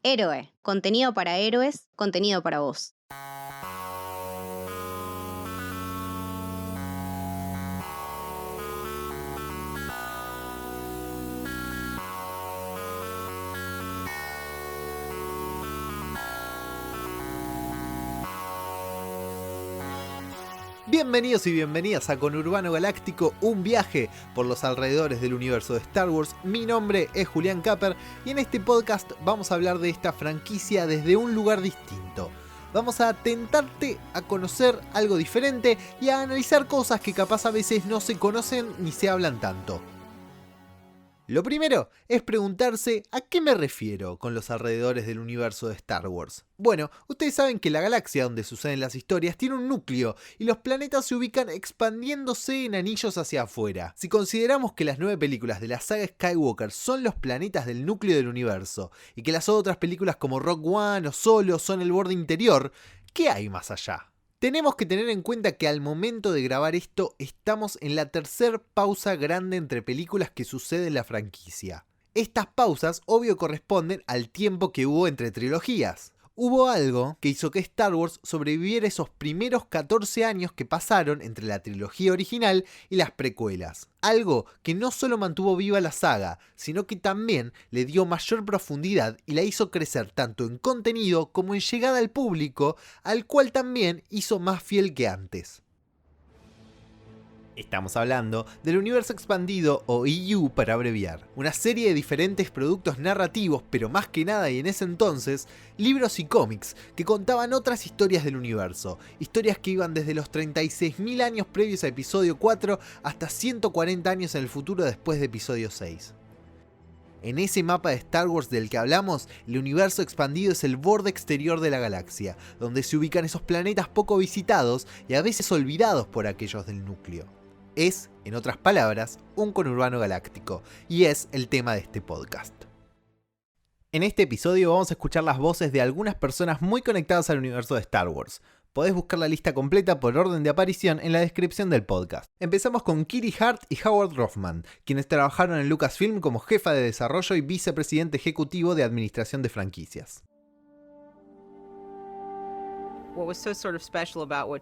Héroe, contenido para héroes, contenido para vos. Bienvenidos y bienvenidas a Conurbano Galáctico, un viaje por los alrededores del universo de Star Wars. Mi nombre es Julián Capper y en este podcast vamos a hablar de esta franquicia desde un lugar distinto. Vamos a tentarte a conocer algo diferente y a analizar cosas que capaz a veces no se conocen ni se hablan tanto. Lo primero es preguntarse a qué me refiero con los alrededores del universo de Star Wars. Bueno, ustedes saben que la galaxia donde suceden las historias tiene un núcleo y los planetas se ubican expandiéndose en anillos hacia afuera. Si consideramos que las 9 películas de la saga Skywalker son los planetas del núcleo del universo y que las otras películas como Rogue One o Solo son el borde interior, ¿qué hay más allá? Tenemos que tener en cuenta que al momento de grabar esto estamos en la tercera pausa grande entre películas que sucede en la franquicia. Estas pausas obvio corresponden al tiempo que hubo entre trilogías. Hubo algo que hizo que Star Wars sobreviviera esos primeros 14 años que pasaron entre la trilogía original y las precuelas. Algo que no solo mantuvo viva la saga, sino que también le dio mayor profundidad y la hizo crecer tanto en contenido como en llegada al público, al cual también hizo más fiel que antes. Estamos hablando del universo expandido o EU para abreviar, una serie de diferentes productos narrativos, pero más que nada y en ese entonces, libros y cómics que contaban otras historias del universo, historias que iban desde los 36.000 años previos a episodio 4 hasta 140 años en el futuro después de episodio 6. En ese mapa de Star Wars del que hablamos, el universo expandido es el borde exterior de la galaxia, donde se ubican esos planetas poco visitados y a veces olvidados por aquellos del núcleo. Es, en otras palabras, un conurbano galáctico, y es el tema de este podcast. En este episodio vamos a escuchar las voces de algunas personas muy conectadas al universo de Star Wars. Podés buscar la lista completa por orden de aparición en la descripción del podcast. Empezamos con Kiri Hart y Howard Rothman, quienes trabajaron en Lucasfilm como jefa de desarrollo y vicepresidente ejecutivo de administración de franquicias.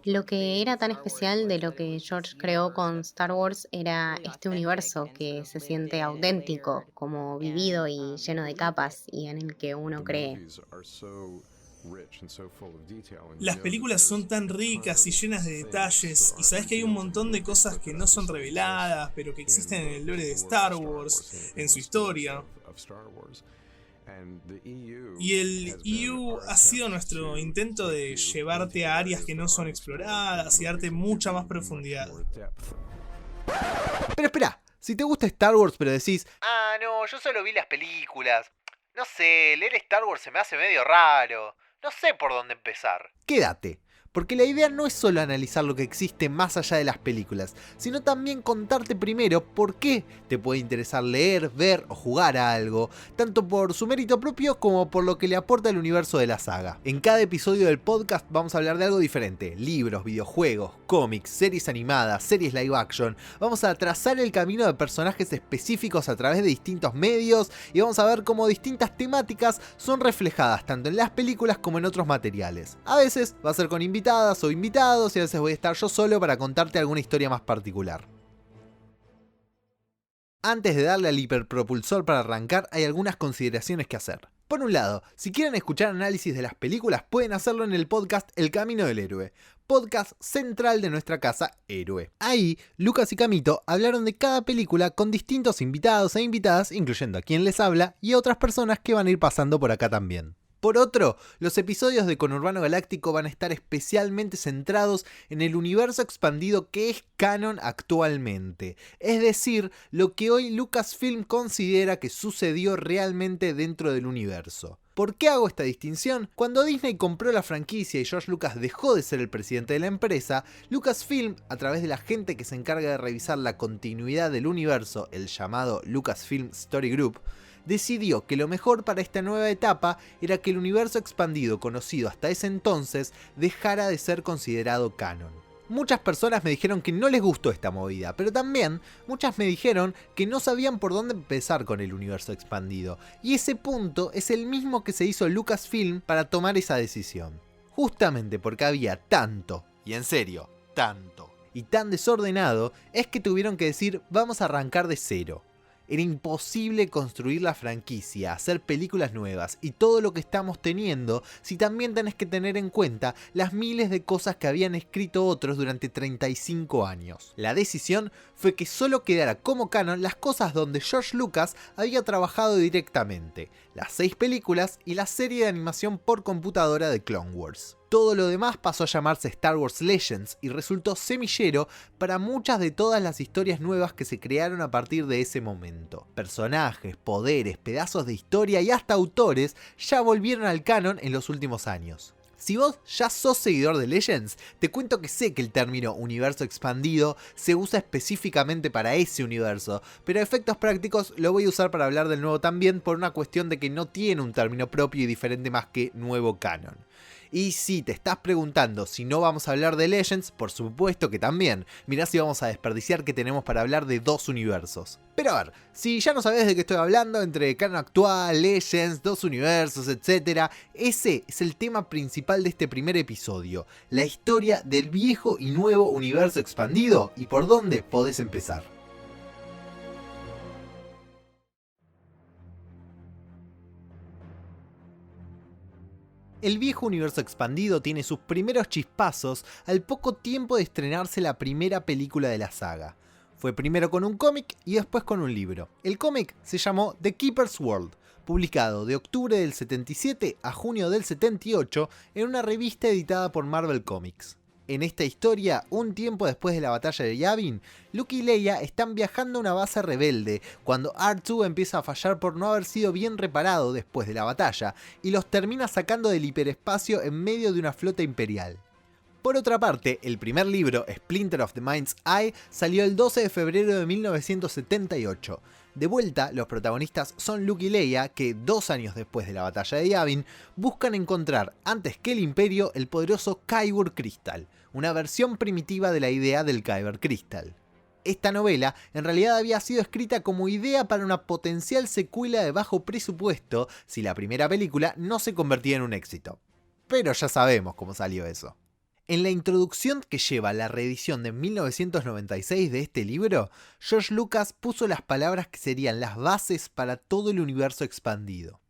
Lo que era tan especial de lo que George creó con Star Wars era este universo que se siente auténtico, como vivido y lleno de capas y en el que uno cree. Las películas son tan ricas y llenas de detalles, y sabes que hay un montón de cosas que no son reveladas, pero que existen en el lore de Star Wars, en su historia. Y el EU ha sido nuestro intento de llevarte a áreas que no son exploradas y darte mucha más profundidad. Pero espera, si te gusta Star Wars pero decís, no, yo solo vi las películas, no sé, leer Star Wars se me hace medio raro, no sé por dónde empezar. Quédate, porque la idea no es solo analizar lo que existe más allá de las películas, sino también contarte primero por qué te puede interesar leer, ver o jugar a algo, tanto por su mérito propio como por lo que le aporta el universo de la saga. En cada episodio del podcast vamos a hablar de algo diferente: libros, videojuegos, cómics, series animadas, series live action. Vamos a trazar el camino de personajes específicos a través de distintos medios y vamos a ver cómo distintas temáticas son reflejadas tanto en las películas como en otros materiales. A veces va a ser con invitados o invitados y a veces voy a estar yo solo para contarte alguna historia más particular. Antes de darle al hiperpropulsor para arrancar, hay algunas consideraciones que hacer. Por un lado, si quieren escuchar análisis de las películas, pueden hacerlo en el podcast El Camino del Héroe, podcast central de nuestra casa Héroe. Ahí, Lucas y Camito hablaron de cada película con distintos invitados e invitadas, incluyendo a quien les habla y a otras personas que van a ir pasando por acá también. Por otro, los episodios de Conurbano Galáctico van a estar especialmente centrados en el universo expandido que es canon actualmente, es decir, lo que hoy Lucasfilm considera que sucedió realmente dentro del universo. ¿Por qué hago esta distinción? Cuando Disney compró la franquicia y George Lucas dejó de ser el presidente de la empresa, Lucasfilm, a través de la gente que se encarga de revisar la continuidad del universo, el llamado Lucasfilm Story Group, decidió que lo mejor para esta nueva etapa era que el universo expandido conocido hasta ese entonces dejara de ser considerado canon. Muchas personas me dijeron que no les gustó esta movida, pero también muchas me dijeron que no sabían por dónde empezar con el universo expandido, y ese punto es el mismo que se hizo Lucasfilm para tomar esa decisión. Justamente porque había tanto, y en serio, tanto, y tan desordenado, es que tuvieron que decir vamos a arrancar de cero. Era imposible construir la franquicia, hacer películas nuevas y todo lo que estamos teniendo si también tenés que tener en cuenta las miles de cosas que habían escrito otros durante 35 años. La decisión fue que solo quedara como canon las cosas donde George Lucas había trabajado directamente, las 6 películas y la serie de animación por computadora de Clone Wars. Todo lo demás pasó a llamarse Star Wars Legends y resultó semillero para muchas de todas las historias nuevas que se crearon a partir de ese momento. Personajes, poderes, pedazos de historia y hasta autores ya volvieron al canon en los últimos años. Si vos ya sos seguidor de Legends, te cuento que sé que el término universo expandido se usa específicamente para ese universo, pero a efectos prácticos lo voy a usar para hablar del nuevo también por una cuestión de que no tiene un término propio y diferente más que nuevo canon. Y si te estás preguntando si no vamos a hablar de Legends, por supuesto que también. Mirá si vamos a desperdiciar que tenemos para hablar de 2 universos. Pero a ver, si ya no sabés de qué estoy hablando, entre canon actual, Legends, 2 universos, etc. Ese es el tema principal de este primer episodio. La historia del viejo y nuevo universo expandido y por dónde podés empezar. El viejo universo expandido tiene sus primeros chispazos al poco tiempo de estrenarse la primera película de la saga. Fue primero con un cómic y después con un libro. El cómic se llamó The Keeper's World, publicado de octubre del 77 a junio del 78 en una revista editada por Marvel Comics. En esta historia, un tiempo después de la batalla de Yavin, Luke y Leia están viajando a una base rebelde cuando R2 empieza a fallar por no haber sido bien reparado después de la batalla y los termina sacando del hiperespacio en medio de una flota imperial. Por otra parte, el primer libro, Splinter of the Mind's Eye, salió el 12 de febrero de 1978. De vuelta, los protagonistas son Luke y Leia, que 2 años después de la batalla de Yavin, buscan encontrar, antes que el Imperio, el poderoso Kyber Crystal, una versión primitiva de la idea del Kyber Crystal. Esta novela en realidad había sido escrita como idea para una potencial secuela de bajo presupuesto si la primera película no se convertía en un éxito. Pero ya sabemos cómo salió eso. En la introducción que lleva la reedición de 1996 de este libro, George Lucas puso las palabras que serían las bases para todo el universo expandido.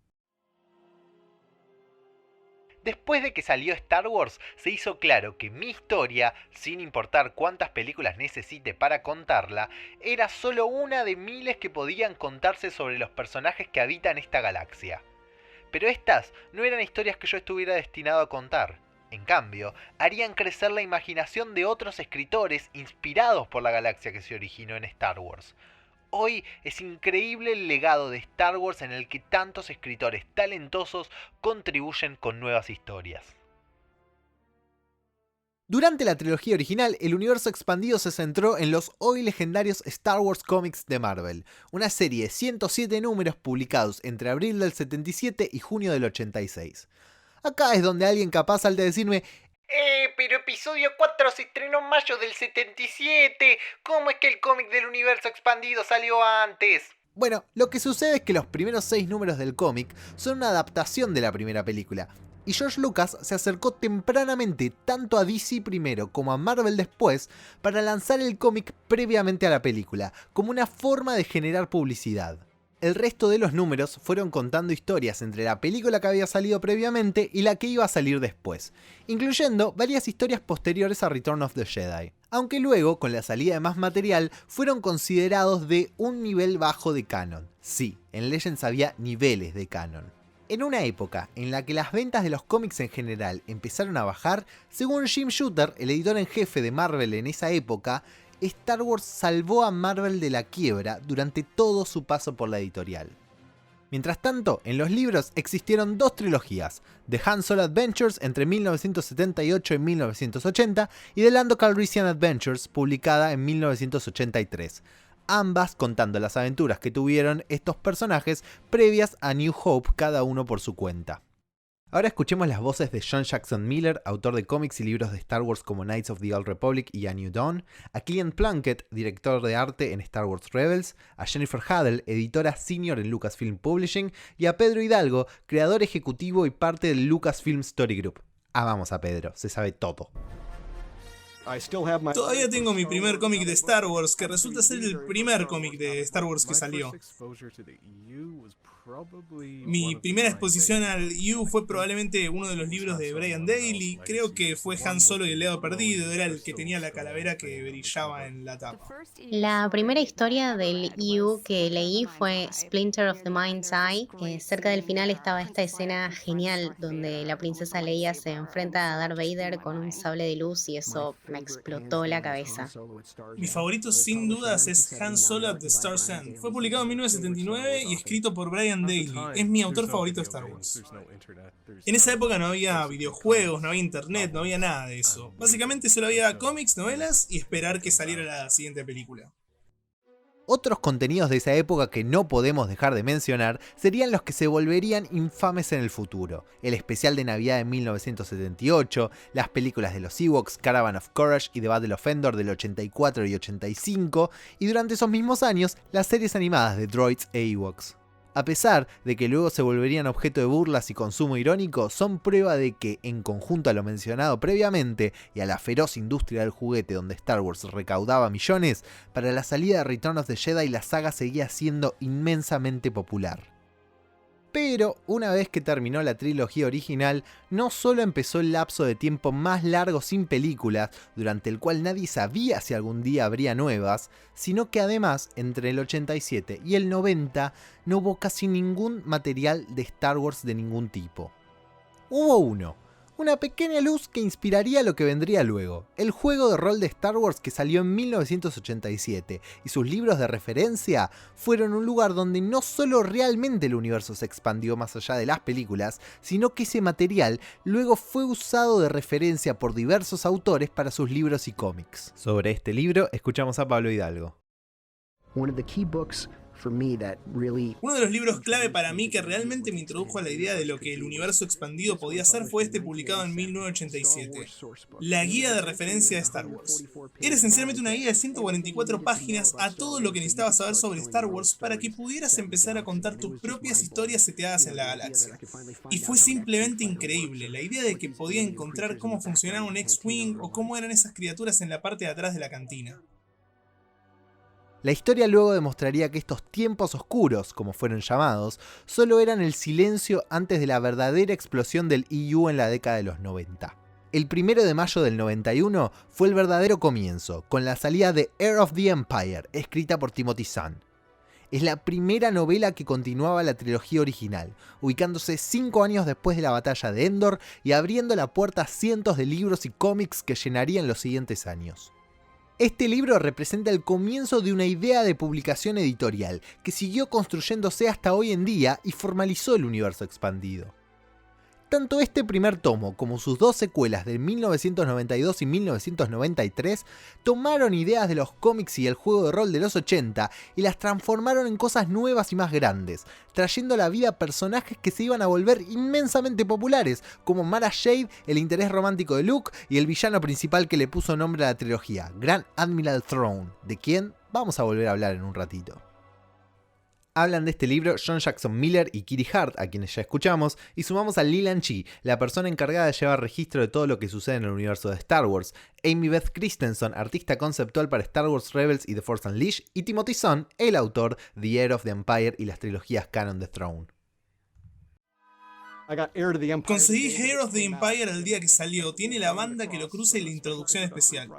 Después de que salió Star Wars, se hizo claro que mi historia, sin importar cuántas películas necesite para contarla, era solo una de miles que podían contarse sobre los personajes que habitan esta galaxia. Pero estas no eran historias que yo estuviera destinado a contar. En cambio, harían crecer la imaginación de otros escritores inspirados por la galaxia que se originó en Star Wars. Hoy es increíble el legado de Star Wars en el que tantos escritores talentosos contribuyen con nuevas historias. Durante la trilogía original, el universo expandido se centró en los hoy legendarios Star Wars Comics de Marvel, una serie de 107 números publicados entre abril del 77 y junio del 86. Acá es donde alguien capaz salta a decirme: pero episodio 4 se estrenó en mayo del 77, ¿cómo es que el cómic del universo expandido salió antes? Bueno, lo que sucede es que los primeros 6 números del cómic son una adaptación de la primera película, y George Lucas se acercó tempranamente tanto a DC primero como a Marvel después para lanzar el cómic previamente a la película, como una forma de generar publicidad. El resto de los números fueron contando historias entre la película que había salido previamente y la que iba a salir después, incluyendo varias historias posteriores a Return of the Jedi. Aunque luego, con la salida de más material, fueron considerados de un nivel bajo de canon. Sí, en Legends había niveles de canon. En una época en la que las ventas de los cómics en general empezaron a bajar, según Jim Shooter, el editor en jefe de Marvel en esa época, Star Wars salvó a Marvel de la quiebra durante todo su paso por la editorial. Mientras tanto, en los libros existieron 2 trilogías, The Han Solo Adventures entre 1978 y 1980 y The Lando Calrissian Adventures publicada en 1983, ambas contando las aventuras que tuvieron estos personajes previas a New Hope, cada uno por su cuenta. Ahora escuchemos las voces de John Jackson Miller, autor de cómics y libros de Star Wars como Knights of the Old Republic y A New Dawn, a Killian Plunkett, director de arte en Star Wars Rebels, a Jennifer Hadel, editora senior en Lucasfilm Publishing, y a Pedro Hidalgo, creador ejecutivo y parte del Lucasfilm Story Group. Amamos a Pedro, se sabe todo. Todavía tengo mi primer cómic de Star Wars, que resulta ser el primer cómic de Star Wars que salió. Mi primera exposición al EU fue probablemente uno de los libros de Brian Daley. Creo que fue Han Solo y el Legado Perdido, era el que tenía la calavera que brillaba en la tapa. La primera historia del EU que leí fue Splinter of the Mind's Eye. Cerca del final estaba esta escena genial donde la princesa Leia se enfrenta a Darth Vader con un sable de luz y eso me explotó la cabeza. Mi favorito sin dudas es Han Solo at the Star's End. Fue publicado en 1979 y escrito por Brian Daley. Es mi autor favorito de Star Wars. En esa época no había videojuegos, no había internet, no había nada de eso. Básicamente solo había cómics, novelas y esperar que saliera la siguiente película. Otros contenidos de esa época que no podemos dejar de mencionar serían los que se volverían infames en el futuro. El especial de Navidad de 1978, las películas de los Ewoks, Caravan of Courage y The Battle of Endor del 84 y 85, y durante esos mismos años, las series animadas de Droids e Ewoks. A pesar de que luego se volverían objeto de burlas y consumo irónico, son prueba de que, en conjunto a lo mencionado previamente y a la feroz industria del juguete donde Star Wars recaudaba millones, para la salida de Return of the Jedi la saga seguía siendo inmensamente popular. Pero, una vez que terminó la trilogía original, no solo empezó el lapso de tiempo más largo sin películas, durante el cual nadie sabía si algún día habría nuevas, sino que además, entre el 87 y el 90, no hubo casi ningún material de Star Wars de ningún tipo. Hubo uno, una pequeña luz que inspiraría lo que vendría luego, el juego de rol de Star Wars que salió en 1987, y sus libros de referencia fueron un lugar donde no solo realmente el universo se expandió más allá de las películas, sino que ese material luego fue usado de referencia por diversos autores para sus libros y cómics. Sobre este libro, escuchamos a Pablo Hidalgo. Uno de los libros clave para mí que realmente me introdujo a la idea de lo que el universo expandido podía ser fue este publicado en 1987, la guía de referencia de Star Wars. Era esencialmente una guía de 144 páginas a todo lo que necesitabas saber sobre Star Wars para que pudieras empezar a contar tus propias historias seteadas en la galaxia. Y fue simplemente increíble, la idea de que podía encontrar cómo funcionaba un X-Wing o cómo eran esas criaturas en la parte de atrás de la cantina. La historia luego demostraría que estos tiempos oscuros, como fueron llamados, solo eran el silencio antes de la verdadera explosión del EU en la década de los 90. El 1 de mayo del 91 fue el verdadero comienzo, con la salida de Heir of the Empire, escrita por Timothy Zahn. Es la primera novela que continuaba la trilogía original, ubicándose 5 años después de la batalla de Endor y abriendo la puerta a cientos de libros y cómics que llenarían los siguientes años. Este libro representa el comienzo de una idea de publicación editorial que siguió construyéndose hasta hoy en día y formalizó el universo expandido. Tanto este primer tomo como sus dos secuelas de 1992 y 1993 tomaron ideas de los cómics y el juego de rol de los 80 y las transformaron en cosas nuevas y más grandes, trayendo a la vida personajes que se iban a volver inmensamente populares, como Mara Jade, el interés romántico de Luke, y el villano principal que le puso nombre a la trilogía, Grand Admiral Thrawn, de quien vamos a volver a hablar en un ratito. Hablan de este libro John Jackson Miller y Kiri Hart, a quienes ya escuchamos, y sumamos a Leland Chi, la persona encargada de llevar registro de todo lo que sucede en el universo de Star Wars, Amy Beth Christensen, artista conceptual para Star Wars Rebels y The Force Unleashed, y Timothy Zahn, el autor de Heir of the Empire y las trilogías canon de Throne. Conseguí Heir of the Empire el día que salió, tiene la banda que lo cruza y la introducción especial.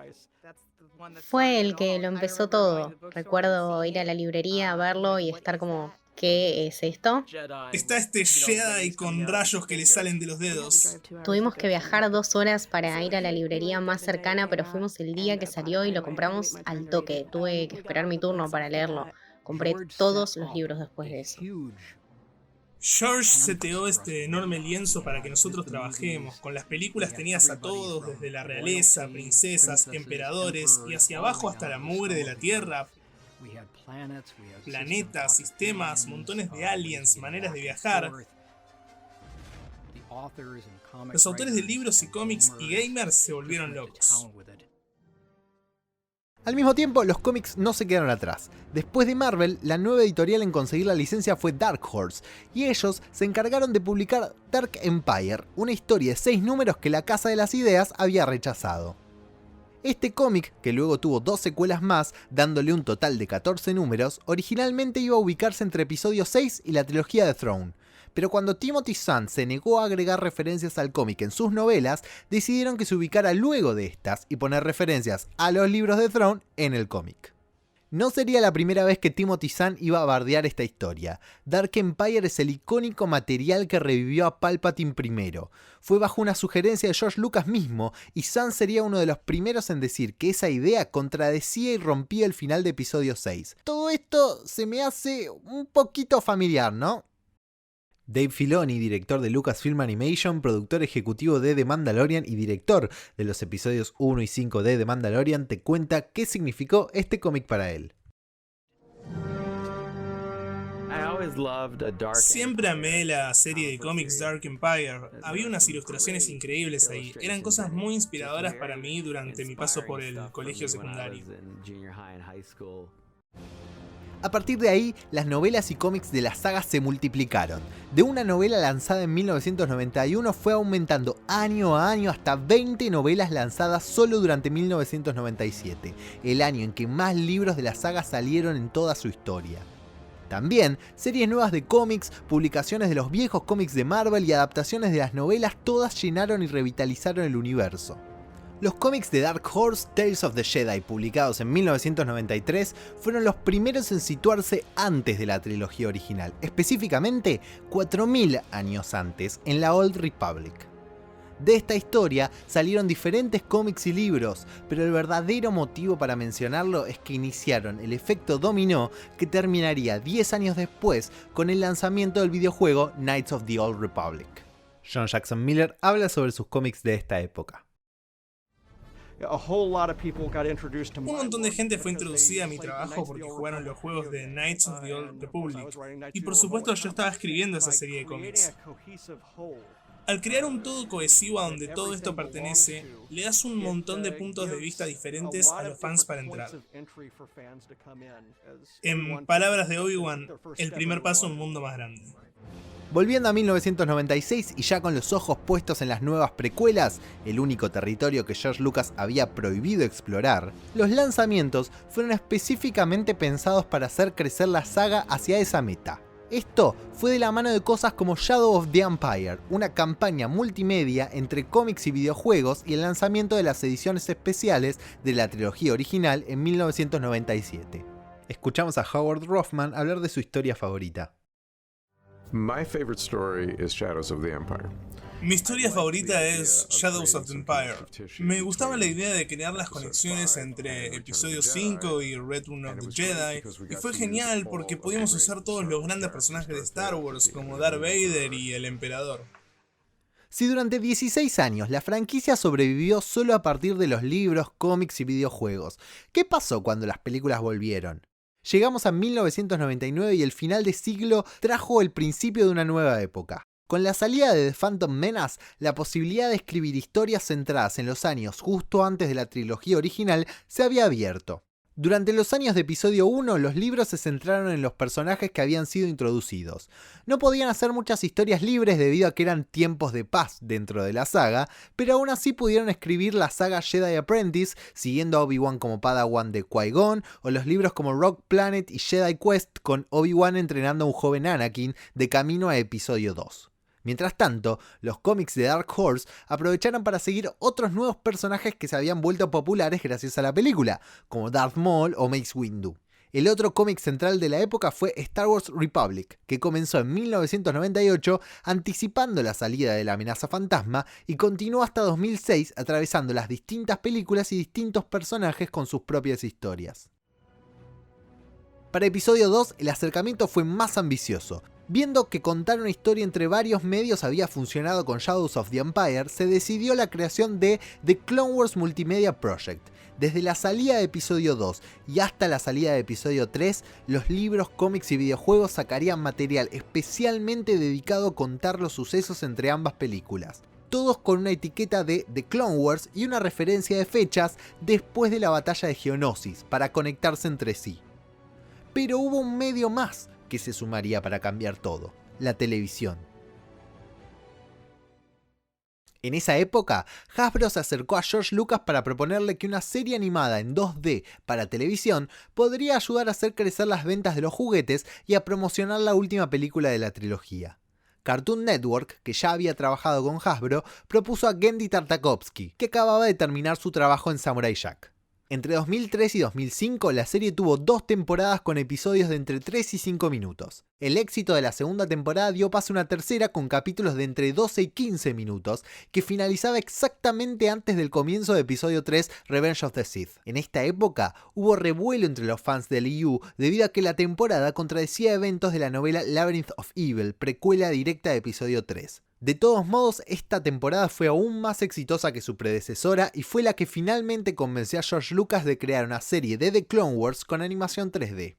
Fue el que lo empezó todo. Recuerdo ir a la librería, verlo y estar como, ¿qué es esto? Está este Jedi con rayos que le salen de los dedos. Tuvimos que viajar 2 horas para ir a la librería más cercana, pero fuimos el día que salió y lo compramos al toque. Tuve que esperar mi turno para leerlo. Compré todos los libros después de eso. George seteó este enorme lienzo para que nosotros trabajemos. Con las películas tenías a todos, desde la realeza, princesas, emperadores y hacia abajo hasta la mugre de la Tierra. Planetas, sistemas, montones de aliens, maneras de viajar. Los autores de libros y cómics y gamers se volvieron locos. Al mismo tiempo, los cómics no se quedaron atrás. Después de Marvel, la nueva editorial en conseguir la licencia fue Dark Horse, y ellos se encargaron de publicar Dark Empire, una historia de 6 números que la Casa de las Ideas había rechazado. Este cómic, que luego tuvo 2 secuelas más, dándole un total de 14 números, originalmente iba a ubicarse entre episodio 6 y la trilogía de Throne. Pero cuando Timothy Zahn se negó a agregar referencias al cómic en sus novelas, decidieron que se ubicara luego de estas y poner referencias a los libros de Throne en el cómic. No sería la primera vez que Timothy Zahn iba a bardear esta historia. Dark Empire es el icónico material que revivió a Palpatine primero. Fue bajo una sugerencia de George Lucas mismo, y Zahn sería uno de los primeros en decir que esa idea contradecía y rompía el final de episodio 6. Todo esto se me hace un poquito familiar, ¿no? Dave Filoni, director de Lucasfilm Animation, productor ejecutivo de The Mandalorian y director de los episodios 1 y 5 de The Mandalorian, te cuenta qué significó este cómic para él. Siempre amé la serie de cómics Dark Empire. Había unas ilustraciones increíbles ahí. Eran cosas muy inspiradoras para mí durante mi paso por el colegio secundario. A partir de ahí, las novelas y cómics de la saga se multiplicaron. De una novela lanzada en 1991 fue aumentando año a año hasta 20 novelas lanzadas solo durante 1997, el año en que más libros de la saga salieron en toda su historia. También, series nuevas de cómics, publicaciones de los viejos cómics de Marvel y adaptaciones de las novelas todas llenaron y revitalizaron el universo. Los cómics de Dark Horse, Tales of the Jedi, publicados en 1993, fueron los primeros en situarse antes de la trilogía original, específicamente 4000 años antes, en la Old Republic. De esta historia salieron diferentes cómics y libros, pero el verdadero motivo para mencionarlo es que iniciaron el efecto dominó que terminaría 10 años después con el lanzamiento del videojuego Knights of the Old Republic. John Jackson Miller habla sobre sus cómics de esta época. Un montón de gente fue introducida a mi trabajo porque jugaron los juegos de Knights of the Old Republic. Y por supuesto yo estaba escribiendo esa serie de cómics. Al crear un todo cohesivo a donde todo esto pertenece, le das un montón de puntos de vista diferentes a los fans para entrar. En palabras de Obi-Wan, el primer paso a un mundo más grande. Volviendo a 1996 y ya con los ojos puestos en las nuevas precuelas, el único territorio que George Lucas había prohibido explorar, los lanzamientos fueron específicamente pensados para hacer crecer la saga hacia esa meta. Esto fue de la mano de cosas como Shadow of the Empire, una campaña multimedia entre cómics y videojuegos, y el lanzamiento de las ediciones especiales de la trilogía original en 1997. Escuchamos a Howard Rothman hablar de su historia favorita. My favorite story is Shadows of the Empire. Mi historia favorita es Shadows of the Empire. Me gustaba la idea de crear las conexiones entre episodio 5 y Return of the Jedi, y fue genial porque pudimos usar todos los grandes personajes de Star Wars como Darth Vader y el Emperador. Si durante 16 años la franquicia sobrevivió solo a partir de los libros, cómics y videojuegos, ¿qué pasó cuando las películas volvieron? Llegamos a 1999 y el final de siglo trajo el principio de una nueva época. Con la salida de The Phantom Menace, la posibilidad de escribir historias centradas en los años justo antes de la trilogía original se había abierto. Durante los años de episodio 1, los libros se centraron en los personajes que habían sido introducidos. No podían hacer muchas historias libres debido a que eran tiempos de paz dentro de la saga, pero aún así pudieron escribir la saga Jedi Apprentice, siguiendo a Obi-Wan como Padawan de Qui-Gon, o los libros como Rogue Planet y Jedi Quest, con Obi-Wan entrenando a un joven Anakin de camino a episodio 2. Mientras tanto, los cómics de Dark Horse aprovecharon para seguir otros nuevos personajes que se habían vuelto populares gracias a la película, como Darth Maul o Mace Windu. El otro cómic central de la época fue Star Wars Republic, que comenzó en 1998 anticipando la salida de la amenaza fantasma y continuó hasta 2006 atravesando las distintas películas y distintos personajes con sus propias historias. Para episodio 2 el acercamiento fue más ambicioso. Viendo que contar una historia entre varios medios había funcionado con Shadows of the Empire, se decidió la creación de The Clone Wars Multimedia Project, Desde la salida de episodio 2 y hasta la salida de episodio 3, los libros, cómics y videojuegos sacarían material especialmente dedicado a contar los sucesos entre ambas películas. Todos con una etiqueta de The Clone Wars y una referencia de fechas después de la batalla de Geonosis, para conectarse entre sí. Pero hubo un medio más que se sumaría para cambiar todo: la televisión. En esa época, Hasbro se acercó a George Lucas para proponerle que una serie animada en 2D para televisión podría ayudar a hacer crecer las ventas de los juguetes y a promocionar la última película de la trilogía. Cartoon Network, que ya había trabajado con Hasbro, propuso a Genndy Tartakovsky, que acababa de terminar su trabajo en Samurai Jack. Entre 2003 y 2005, la serie tuvo 2 temporadas con episodios de entre 3 y 5 minutos. El éxito de la segunda temporada dio paso a una tercera con capítulos de entre 12 y 15 minutos, que finalizaba exactamente antes del comienzo de episodio 3, Revenge of the Sith. En esta época, hubo revuelo entre los fans del EU debido a que la temporada contradecía eventos de la novela Labyrinth of Evil, precuela directa de episodio 3. De todos modos, esta temporada fue aún más exitosa que su predecesora y fue la que finalmente convenció a George Lucas de crear una serie de The Clone Wars con animación 3D.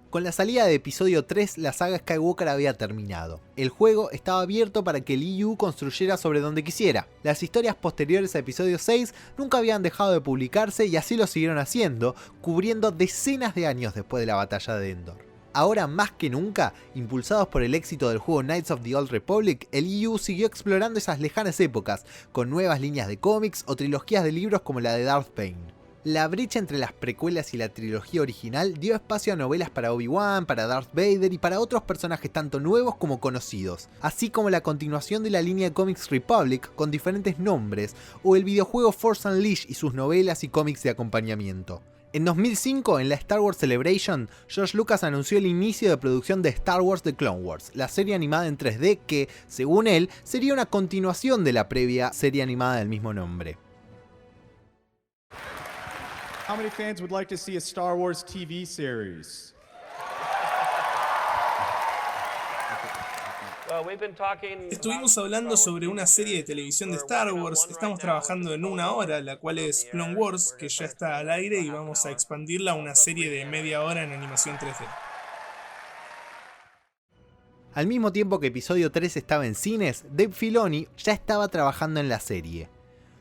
Con la salida de episodio 3, la saga Skywalker había terminado. El juego estaba abierto para que el EU construyera sobre donde quisiera. Las historias posteriores a episodio 6 nunca habían dejado de publicarse y así lo siguieron haciendo, cubriendo decenas de años después de la batalla de Endor. Ahora más que nunca, impulsados por el éxito del juego Knights of the Old Republic, el EU siguió explorando esas lejanas épocas, con nuevas líneas de cómics o trilogías de libros como la de Darth Bane. La brecha entre las precuelas y la trilogía original dio espacio a novelas para Obi-Wan, para Darth Vader y para otros personajes tanto nuevos como conocidos, así como la continuación de la línea de Comics Republic con diferentes nombres, o el videojuego Force Unleashed y sus novelas y cómics de acompañamiento. En 2005, en la Star Wars Celebration, George Lucas anunció el inicio de producción de Star Wars The Clone Wars, la serie animada en 3D que, según él, sería una continuación de la previa serie animada del mismo nombre. How many fans would like to see a Star Wars TV series? Estuvimos hablando sobre una serie de televisión de Star Wars, estamos trabajando en una hora, la cual es Clone Wars, que ya está al aire y vamos a expandirla a una serie de media hora en animación 3D. Al mismo tiempo que episodio 3 estaba en cines, Dave Filoni ya estaba trabajando en la serie.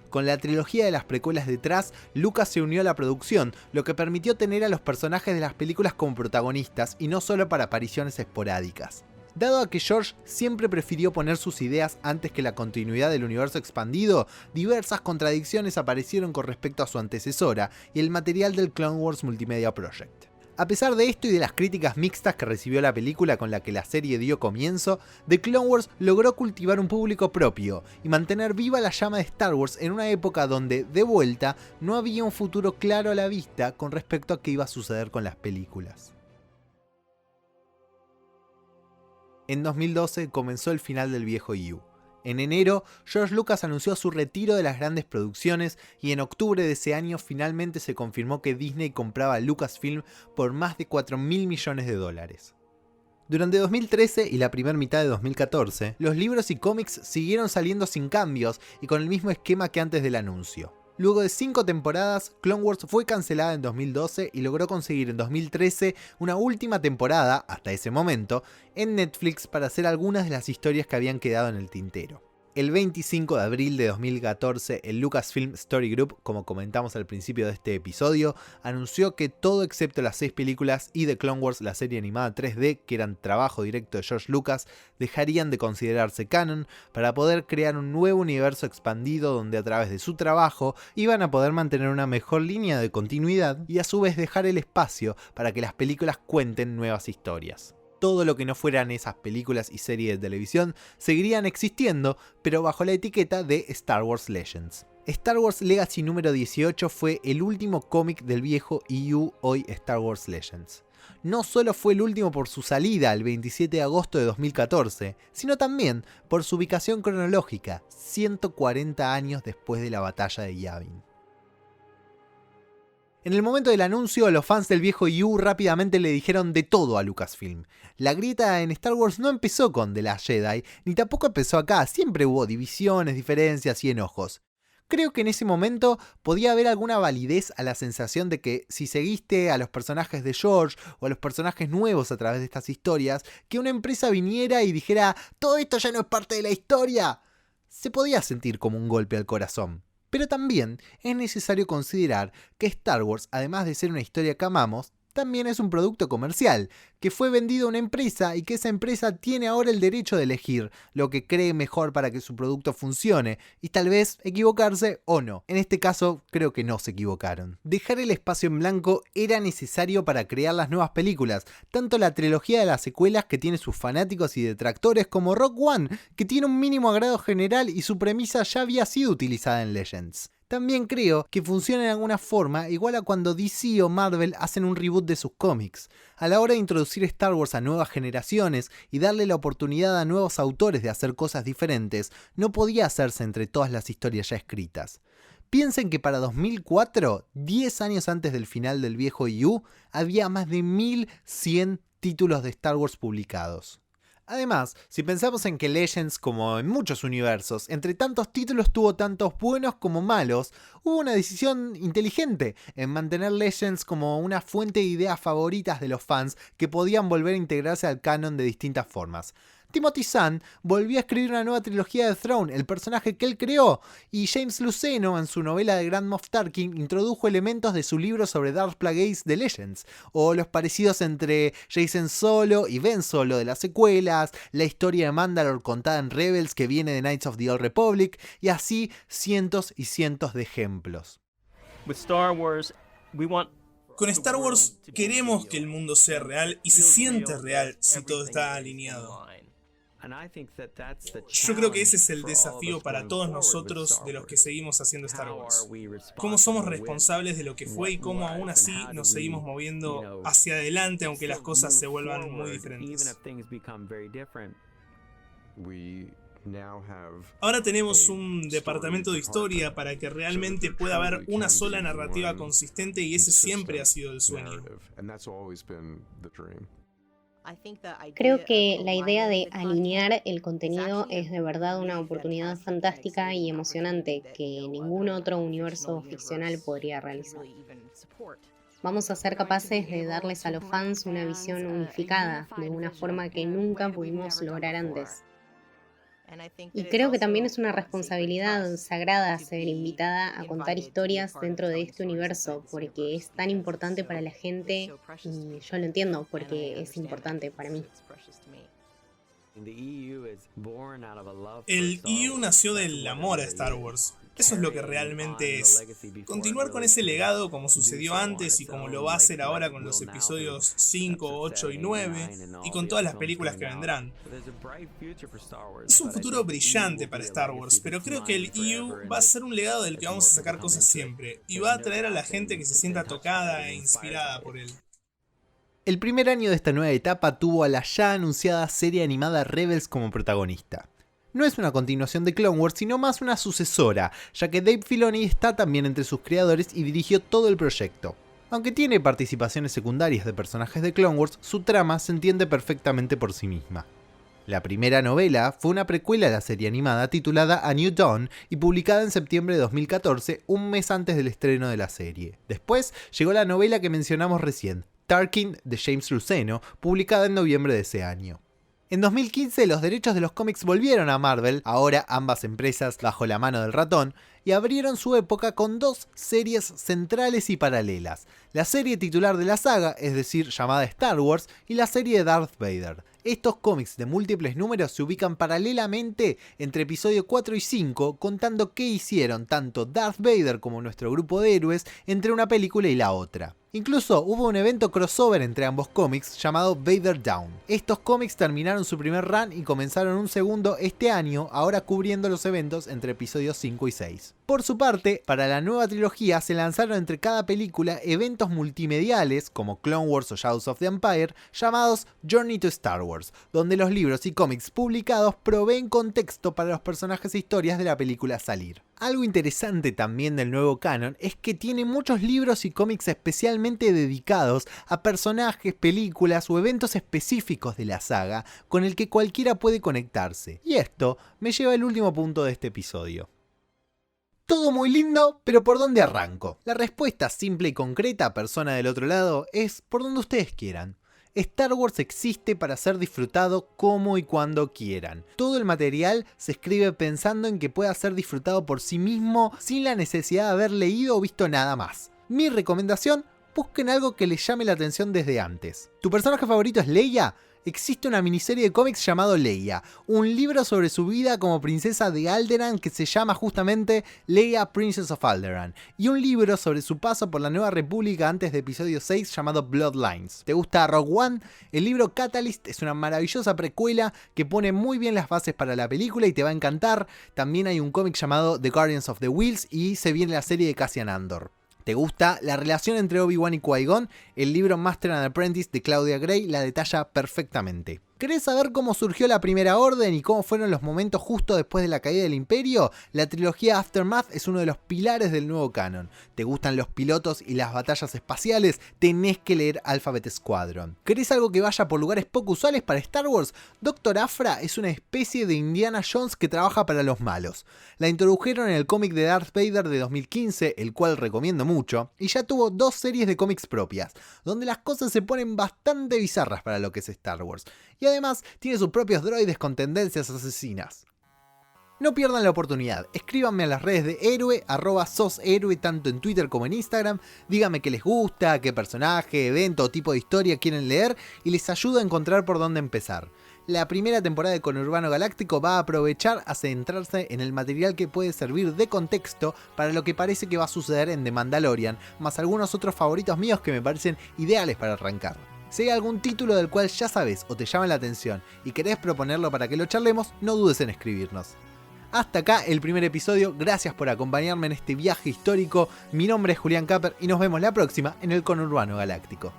Con la trilogía de las precuelas detrás, Lucas se unió a la producción, lo que permitió tener a los personajes de las películas como protagonistas y no solo para apariciones esporádicas. Dado a que George siempre prefirió poner sus ideas antes que la continuidad del universo expandido, diversas contradicciones aparecieron con respecto a su antecesora y el material del Clone Wars Multimedia Project. A pesar de esto y de las críticas mixtas que recibió la película con la que la serie dio comienzo, The Clone Wars logró cultivar un público propio y mantener viva la llama de Star Wars en una época donde, de vuelta, no había un futuro claro a la vista con respecto a qué iba a suceder con las películas. En 2012 comenzó el final del viejo EU. En enero, George Lucas anunció su retiro de las grandes producciones y en octubre de ese año finalmente se confirmó que Disney compraba Lucasfilm por más de $4.000 millones. Durante 2013 y la primera mitad de 2014, los libros y cómics siguieron saliendo sin cambios y con el mismo esquema que antes del anuncio. Luego de 5 temporadas, Clone Wars fue cancelada en 2012 y logró conseguir en 2013 una última temporada, hasta ese momento, en Netflix para hacer algunas de las historias que habían quedado en el tintero. El 25 de abril de 2014, el Lucasfilm Story Group, como comentamos al principio de este episodio, anunció que todo excepto las 6 películas y The Clone Wars, la serie animada 3D, que eran trabajo directo de George Lucas, dejarían de considerarse canon para poder crear un nuevo universo expandido donde a través de su trabajo iban a poder mantener una mejor línea de continuidad y a su vez dejar el espacio para que las películas cuenten nuevas historias. Todo lo que no fueran esas películas y series de televisión seguirían existiendo, pero bajo la etiqueta de Star Wars Legends. Star Wars Legacy número 18 fue el último cómic del viejo EU, hoy Star Wars Legends. No solo fue el último por su salida el 27 de agosto de 2014, sino también por su ubicación cronológica, 140 años después de la batalla de Yavin. En el momento del anuncio, los fans del viejo EU rápidamente le dijeron de todo a Lucasfilm. La grieta en Star Wars no empezó con The Last Jedi, ni tampoco empezó acá, siempre hubo divisiones, diferencias y enojos. Creo que en ese momento podía haber alguna validez a la sensación de que si seguiste a los personajes de George o a los personajes nuevos a través de estas historias, que una empresa viniera y dijera «todo esto ya no es parte de la historia», se podía sentir como un golpe al corazón. Pero también es necesario considerar que Star Wars, además de ser una historia que amamos, también es un producto comercial, que fue vendido a una empresa y que esa empresa tiene ahora el derecho de elegir lo que cree mejor para que su producto funcione, y tal vez equivocarse o no. En este caso, creo que no se equivocaron. Dejar el espacio en blanco era necesario para crear las nuevas películas, tanto la trilogía de las secuelas que tiene sus fanáticos y detractores, como Rogue One, que tiene un mínimo agrado general y su premisa ya había sido utilizada en Legends. También creo que funciona de alguna forma igual a cuando DC o Marvel hacen un reboot de sus cómics. A la hora de introducir Star Wars a nuevas generaciones y darle la oportunidad a nuevos autores de hacer cosas diferentes, no podía hacerse entre todas las historias ya escritas. Piensen que para 2004, 10 años antes del final del viejo EU, había más de 1100 títulos de Star Wars publicados. Además, si pensamos en que Legends, como en muchos universos, entre tantos títulos tuvo tantos buenos como malos, hubo una decisión inteligente en mantener Legends como una fuente de ideas favoritas de los fans que podían volver a integrarse al canon de distintas formas. Timothy Zahn volvió a escribir una nueva trilogía de Throne, el personaje que él creó, y James Luceno, en su novela de Grand Moff Tarkin, introdujo elementos de su libro sobre Darth Plagueis de Legends, o los parecidos entre Jacen Solo y Ben Solo de las secuelas, la historia de Mandalore contada en Rebels que viene de Knights of the Old Republic, y así cientos y cientos de ejemplos. Con Star Wars queremos que el mundo sea real y se siente real si todo está alineado. Yo creo que ese es el desafío para todos nosotros de los que seguimos haciendo Star Wars. Cómo somos responsables de lo que fue y cómo aún así nos seguimos moviendo hacia adelante aunque las cosas se vuelvan muy diferentes. Ahora tenemos un departamento de historia para que realmente pueda haber una sola narrativa consistente y ese siempre ha sido el sueño. Creo que la idea de alinear el contenido es de verdad una oportunidad fantástica y emocionante que ningún otro universo ficcional podría realizar. Vamos a ser capaces de darles a los fans una visión unificada, de una forma que nunca pudimos lograr antes. Y creo que también es una responsabilidad sagrada ser invitada a contar historias dentro de este universo, porque es tan importante para la gente y yo lo entiendo porque es importante para mí. El EU nació del amor a Star Wars. Eso es lo que realmente es. Continuar con ese legado como sucedió antes y como lo va a hacer ahora con los episodios 5, 8 y 9 y con todas las películas que vendrán. Es un futuro brillante para Star Wars, pero creo que el EU va a ser un legado del que vamos a sacar cosas siempre y va a atraer a la gente que se sienta tocada e inspirada por él. El primer año de esta nueva etapa tuvo a la ya anunciada serie animada Rebels como protagonista. No es una continuación de Clone Wars, sino más una sucesora, ya que Dave Filoni está también entre sus creadores y dirigió todo el proyecto. Aunque tiene participaciones secundarias de personajes de Clone Wars, su trama se entiende perfectamente por sí misma. La primera novela fue una precuela de la serie animada titulada A New Dawn y publicada en septiembre de 2014, un mes antes del estreno de la serie. Después llegó la novela que mencionamos recién, Tarkin de James Luceno, publicada en noviembre de ese año. En 2015 los derechos de los cómics volvieron a Marvel, ahora ambas empresas bajo la mano del ratón, y abrieron su época con dos series centrales y paralelas. La serie titular de la saga, es decir, llamada Star Wars, y la serie de Darth Vader. Estos cómics de múltiples números se ubican paralelamente entre episodio 4 y 5, contando qué hicieron tanto Darth Vader como nuestro grupo de héroes entre una película y la otra. Incluso hubo un evento crossover entre ambos cómics llamado Vader Down. Estos cómics terminaron su primer run y comenzaron un segundo este año, ahora cubriendo los eventos entre episodios 5 y 6. Por su parte, para la nueva trilogía se lanzaron entre cada película eventos multimediales como Clone Wars o Shadows of the Empire llamados Journey to Star Wars, donde los libros y cómics publicados proveen contexto para los personajes e historias de la película a salir. Algo interesante también del nuevo canon es que tiene muchos libros y cómics especialmente dedicados a personajes, películas o eventos específicos de la saga con el que cualquiera puede conectarse. Y esto me lleva al último punto de este episodio. Todo muy lindo, pero ¿por dónde arranco? La respuesta simple y concreta, persona del otro lado, es por donde ustedes quieran. Star Wars existe para ser disfrutado como y cuando quieran. Todo el material se escribe pensando en que pueda ser disfrutado por sí mismo sin la necesidad de haber leído o visto nada más. Mi recomendación, busquen algo que les llame la atención desde antes. ¿Tu personaje favorito es Leia? Existe una miniserie de cómics llamado Leia, un libro sobre su vida como princesa de Alderaan que se llama justamente Leia Princess of Alderaan, y un libro sobre su paso por la Nueva República antes de episodio 6 llamado Bloodlines. ¿Te gusta Rogue One? El libro Catalyst es una maravillosa precuela que pone muy bien las bases para la película y te va a encantar. También hay un cómic llamado The Guardians of the Whills y se viene la serie de Cassian Andor. ¿Te gusta? La relación entre Obi-Wan y Qui-Gon, el libro Master and Apprentice de Claudia Gray la detalla perfectamente. ¿Querés saber cómo surgió la Primera Orden y cómo fueron los momentos justo después de la caída del Imperio? La trilogía Aftermath es uno de los pilares del nuevo canon. ¿Te gustan los pilotos y las batallas espaciales? Tenés que leer Alphabet Squadron. ¿Querés algo que vaya por lugares poco usuales para Star Wars? Dr. Aphra es una especie de Indiana Jones que trabaja para los malos. La introdujeron en el cómic de Darth Vader de 2015, el cual recomiendo mucho, y ya tuvo 2 series de cómics propias, donde las cosas se ponen bastante bizarras para lo que es Star Wars. Y además tiene sus propios droides con tendencias asesinas. No pierdan la oportunidad, escríbanme a las redes de Héroe, @soshéroe, tanto en Twitter como en Instagram, díganme qué les gusta, qué personaje, evento o tipo de historia quieren leer y les ayudo a encontrar por dónde empezar. La primera temporada de Conurbano Galáctico va a aprovechar a centrarse en el material que puede servir de contexto para lo que parece que va a suceder en The Mandalorian, más algunos otros favoritos míos que me parecen ideales para arrancar. Si hay algún título del cual ya sabes o te llama la atención y querés proponerlo para que lo charlemos, no dudes en escribirnos. Hasta acá el primer episodio, gracias por acompañarme en este viaje histórico, mi nombre es Julián Capper y nos vemos la próxima en el Conurbano Galáctico.